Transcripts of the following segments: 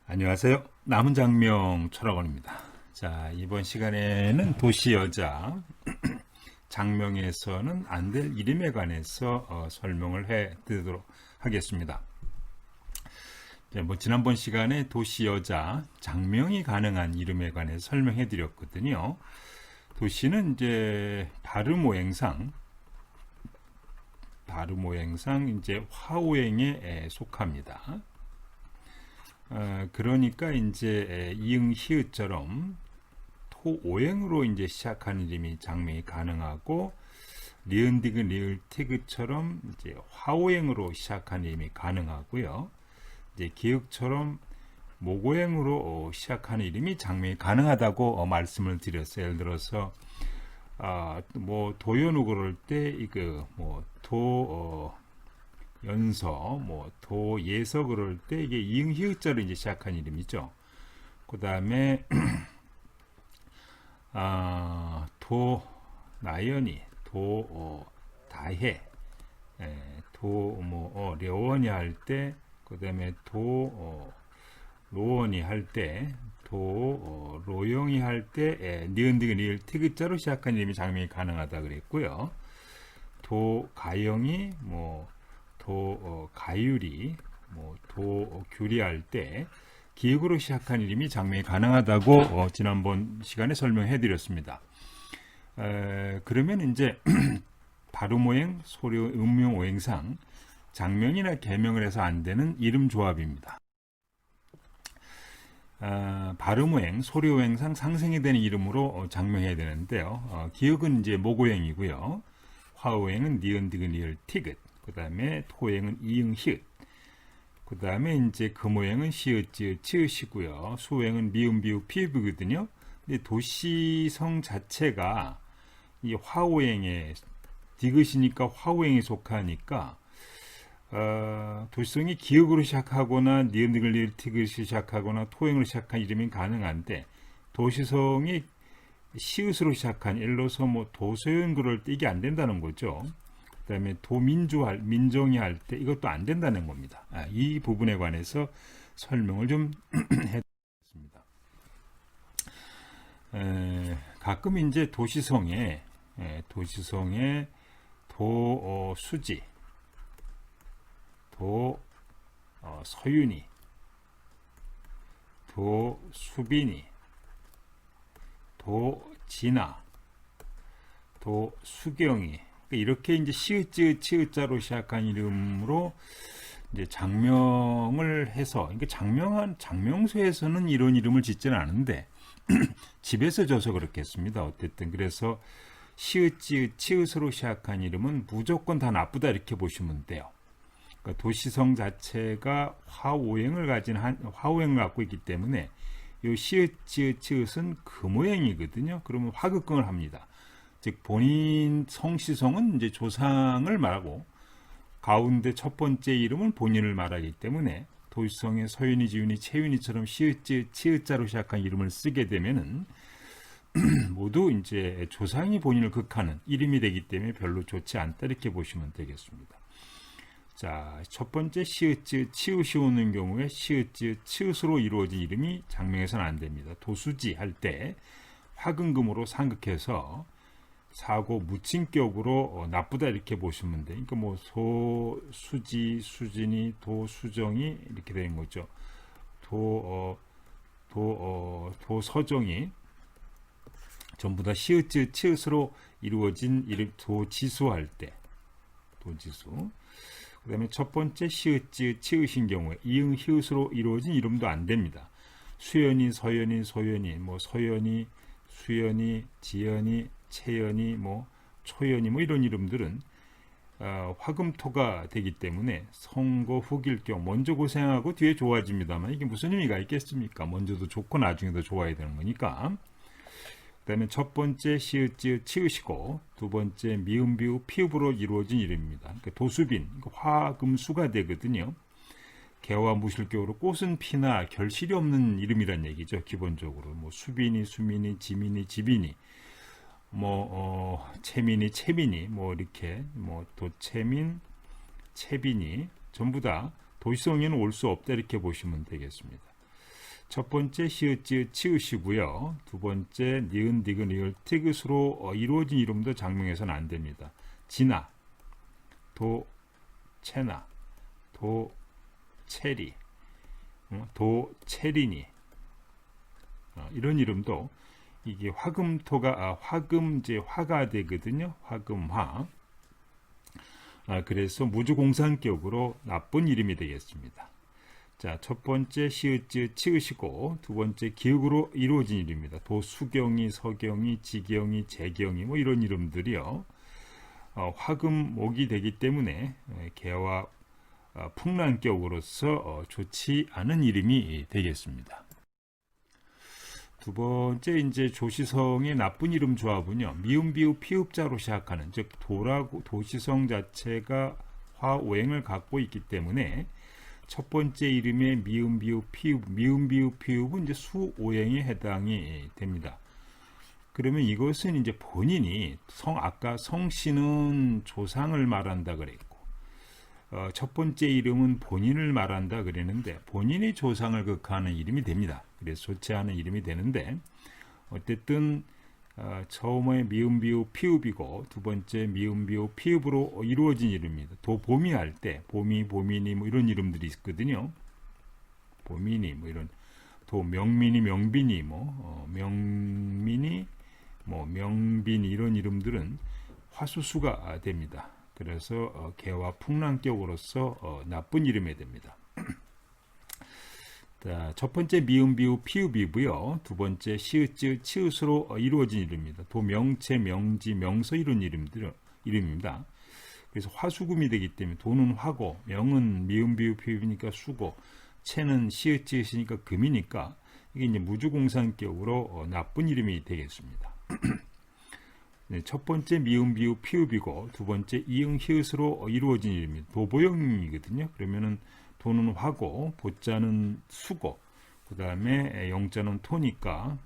안녕하세요. 남은 장명 철학원입니다. 자, 이번 시간에는 도시 여자 장명에서는 안 될 이름에 관해서 설명을 해 드리도록 하겠습니다. 지난번 시간에 도시 여자 장명이 가능한 이름에 관해서 설명해 드렸거든요. 도시는 이제 발음오행상 이제 화오행에 속합니다. 그러니까 이제 이응 히읗처럼 토오행으로 이제 시작하는 이름이 장명이 가능하고 리은 디귿 리을 티귿처럼 이제 화오행으로 시작하는 이름이 가능하고요. 이제 기역처럼 목오행으로 시작하는 이름이 장명이 가능하다고 말씀을 드렸어요. 예를 들어서 뭐 도연우 그럴 때 이거 뭐도 연서, 도예서 그럴 때 이게 이응 히읗자로 이제 시작한 이름이죠. 그 다음에 도 나연이, 도 다해, 도 려원이 할 때, 그 다음에 도 로원이 할 때, 도 로영이 할 때, 니은디귿 리을 티귿자로 시작한 이름이 장명이 가능하다 그랬고요. 도 가영이 도 가율이 도 규리 할 때 기역으로 시작한 이름이 장명이 가능하다고 지난번 시간에 설명해 드렸습니다. 그러면 이제 발음오행, 소리, 음명 오행상 장명이나 개명을 해서 안 되는 이름 조합입니다. 발음오행, 소리오행상 상생이 되는 이름으로 장명해야 되는데요. 기역은 이제 목오행이고요. 화오행은 니은 디귿 리을 티귿. 그 다음에 토행은 이응 히읗. 그 다음에 이제 금오행은 시읒 지읒 치읒이고요. 수오행은 미음 비읍 피읍이거든요. 근데 도시성 자체가 이 화오행에 디귿이니까 화오행에 속하니까 도시성이 기역으로 시작하거나 니은 디귿 리을 티귿이 시작하거나 토행으로 시작한 이름이 가능한데 도시성이 시읒으로 시작한 예를 들어서 도소연 그럴 때 이게 안 된다는 거죠. 그 다음에 민정이 할 때 이것도 안 된다는 겁니다. 이 부분에 관해서 설명을 좀 해드리겠습니다. 가끔 이제 도시성에 도수지, 서윤이, 도수빈이, 도진아, 도수경이 이렇게 이제 시읒 치읒자로 시작한 이름으로 이제 장명을 해서, 그러니까 장명소에서는 이런 이름을 짓지는 않은데 집에서 져서 그렇겠습니다. 어쨌든 그래서 시읒 치읒으로 시작한 이름은 무조건 다 나쁘다 이렇게 보시면 돼요. 그러니까 도시성 자체가 화오행을 갖고 있기 때문에 이 시읒 치읒은 금오행이거든요. 그러면 화극경을 합니다. 즉 본인 성시성은 이제 조상을 말하고 가운데 첫 번째 이름은 본인을 말하기 때문에 도시성의 서윤이, 지윤이, 채윤이처럼 시읒, 치읒자로 시작한 이름을 쓰게 되면은 모두 이제 조상이 본인을 극하는 이름이 되기 때문에 별로 좋지 않다 이렇게 보시면 되겠습니다. 자, 첫 번째 시읒, 치읒이 오는 경우에 시읒, 치읒으로 이루어진 이름이 장명해서는 안 됩니다. 도수지 할 때 화근금으로 상극해서 사고 무친격으로 나쁘다 이렇게 보시면 돼요. 그러니까 수지, 수진이, 도수정이 이렇게 되는 거죠. 도서정이 전부 다 시읒, 치읒으로 이루어진 이름 도지수 할 때 도지수. 그 다음에 첫 번째 시읒, 치읒인 경우에 이응 히읗으로 이루어진 이름도 안 됩니다. 수연이, 서연이, 소연이, 서연이, 수연이, 지연이, 채연이, 초연이 이런 이름들은 화금토가 되기 때문에 성고 후길 경우 먼저 고생하고 뒤에 좋아집니다만 이게 무슨 의미가 있겠습니까? 먼저도 좋고 나중에도 좋아야 되는 거니까. 그 다음에 첫 번째 시읒, 치읒이고 두 번째 미음, 비읍, 피읍으로 이루어진 이름입니다. 그러니까 도수빈, 화금수가 되거든요. 개와 무실격으로 꽃은 피나 결실이 없는 이름이란 얘기죠. 기본적으로 수빈이, 수민이, 지민이, 지빈이, 채민이, 채민이, 이렇게 도채민, 채빈이 전부 다 도시성에는 올 수 없다 이렇게 보시면 되겠습니다. 첫 번째 시읒지읒 치읓이고요. 두 번째 니은 디귿 리을 티귿으로 이루어진 이름도 장명해서는 안 됩니다. 진아, 도채나, 도채리, 도채리니 이런 이름도 이게 화금토가 화금제 화가 되거든요. 화금화. 그래서 무주공산격으로 나쁜 이름이 되겠습니다. 자, 첫 번째 시읒지읒 치읓이고 두 번째 기역으로 이루어진 이름입니다. 도수경이, 서경이, 지경이, 재경이 뭐 이런 이름들이요. 화금목이 되기 때문에 개와 풍란격으로서 좋지 않은 이름이 되겠습니다. 두 번째 이제 조시성의 나쁜 이름 조합은요. 미음 비읍 피읍자로 시작하는 즉 도라고 도시성 자체가 화오행을 갖고 있기 때문에 첫 번째 이름의 미음 비읍 피읍 미음 비읍 피읍은 이제 수오행에 해당이 됩니다. 그러면 이것은 이제 본인이 아까 성씨는 조상을 말한다 그랬고 첫 번째 이름은 본인을 말한다 그랬는데 본인이 조상을 극하는 이름이 됩니다. 그래서 좋지 않은 이름이 되는데 어쨌든 처음에 미음 비읍 피읍이고 두 번째 미음 비읍 피읍으로 이루어진 이름입니다. 도보미 할 때 보미 보미니 뭐 이런 이름들이 있거든요. 보미니 뭐 이런 도명민이 명빈이 명민이 명빈이 이런 이름들은 화수수가 됩니다. 그래서 개와 풍랑격으로서 나쁜 이름이 됩니다. 자, 첫 번째 미음 비읍 피읍이고요. 두 번째 시읒지읒 치읓으로 이루어진 이름입니다. 도명체 명지 명서 이런 이름입니다. 그래서 화수금이 되기 때문에 도는 화고 명은 미음 비읍 피읍이니까 수고 체는 시읒지읒이니까 금이니까 이게 이제 무주공산격으로 나쁜 이름이 되겠습니다. 네, 첫 번째 미음 비읍 피읍이고 두 번째 이응 히읗으로 이루어진 이름입니다. 도보형이거든요. 그러면은 도는 화고 보자는 수고 그 다음에 영자는 토니까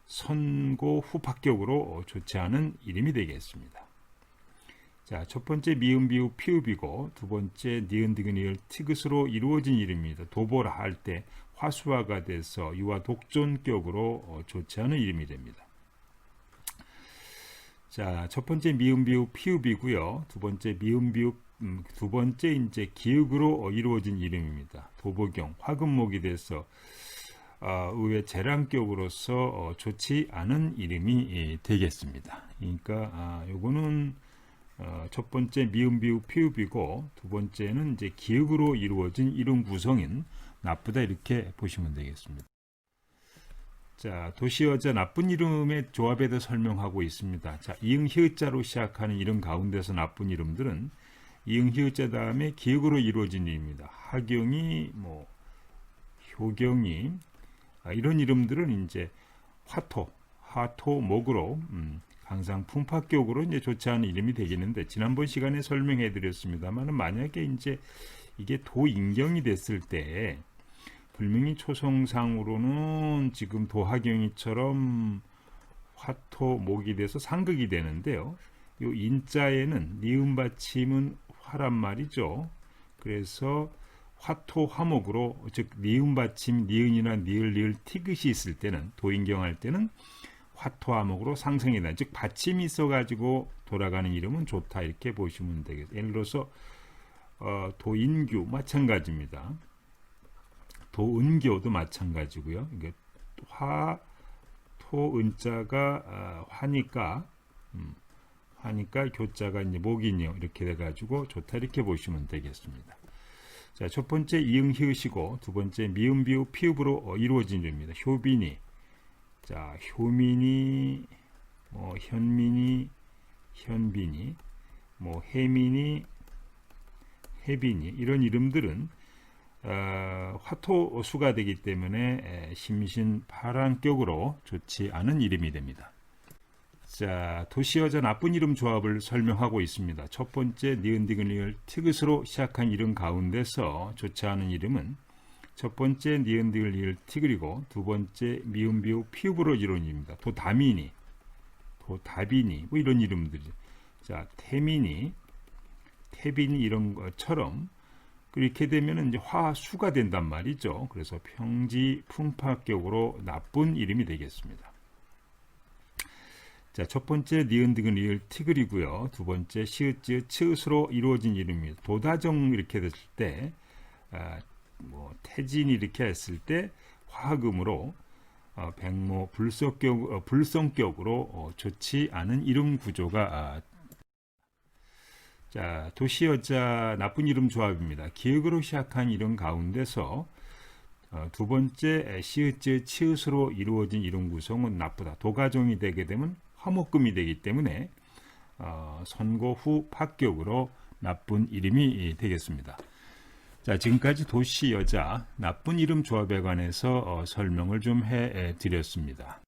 선고 후팍격으로 좋지 않은 이름이 되겠습니다. 자, 첫 번째 미음 비읍 피읍이고 두 번째 니은 디귿 리을 티귿으로 이루어진 이름입니다. 도보라 할 때 화수화가 돼서 유화 독존격으로 좋지 않은 이름이 됩니다. 자, 첫 번째 미음 비읍 피읍이고요. 두 번째 미음 비읍 두 번째 이제 기역으로 이루어진 이름입니다. 도보경 화금목이 돼서 의외 재량격으로서 좋지 않은 이름이 되겠습니다. 그러니까 요거는 첫 번째 미음 비읍 피읍이고 두 번째는 이제 기역으로 이루어진 이름 구성인 나쁘다 이렇게 보시면 되겠습니다. 자, 도시여자 나쁜 이름의 조합에 대해 설명하고 있습니다. 자, 이응 히읗자로 시작하는 이름 가운데서 나쁜 이름들은 이응 히읗자 다음에 기역으로 이루어진 이름입니다. 하경이 효경이 이런 이름들은 이제 화토목으로 항상 풍파격으로 이제 좋지 않은 이름이 되겠는데 지난번 시간에 설명해 드렸습니다만 만약에 이제 이게 도인경이 됐을 때 불명이 초성상으로는 지금 도하경이처럼 화토목이 돼서 상극이 되는데요. 이 인자에는 니은 받침은 화란 말이죠. 그래서 화토 화목으로 즉 니은 받침 니은이나 니을 리을 티귿이 있을 때는 도인경할 때는 화토 화목으로 상승이다. 즉 받침이 있어가지고 돌아가는 이름은 좋다 이렇게 보시면 되겠습니다. 예를 들어서 도인규 마찬가지입니다. 도은교도 마찬가지고요. 이게 토은자가 화니까 교자가 이제 목이요 이렇게 돼가지고 좋다 이렇게 보시면 되겠습니다. 자, 첫 번째 이응 히읗이고 두 번째 미음 비읍 피읍으로 이루어진 이름입니다. 효빈이, 자 효민이, 현민이, 현빈이, 해민이, 해빈이 이런 이름들은 화토수가 되기 때문에 심신파란격으로 좋지 않은 이름이 됩니다. 자, 도시여자 나쁜 이름 조합을 설명하고 있습니다. 첫 번째 니은 디귿 리을 티귿으로 시작한 이름 가운데서 좋지 않은 이름은 첫 번째 니은 디귿 리을 티귿이고 두 번째 미음 비읍 피읍으로 이루어진 이름입니다. 도다미니, 도다비니 이런 이름들이 자 태민이, 태빈이 이런 것처럼 그렇게 되면 이제 화수가 된단 말이죠. 그래서 평지 풍파격으로 나쁜 이름이 되겠습니다. 자, 첫 번째 니은 디귿 리을 티글이고요. 두 번째 시읒 지읒 치읒으로 이루어진 이름입니다. 도다정 이렇게 됐을 때 태진 이렇게 했을 때 화금으로 백모 불성격으로 좋지 않은 이름 구조가 자, 도시여자 나쁜 이름 조합입니다. 기역으로 시작한 이름 가운데서 두 번째 시읒 치읒으로 이루어진 이름 구성은 나쁘다. 도가종이 되게 되면 화목금이 되기 때문에 선고 후 파격으로 나쁜 이름이 되겠습니다. 자, 지금까지 도시여자 나쁜 이름 조합에 관해서 설명을 좀 해드렸습니다.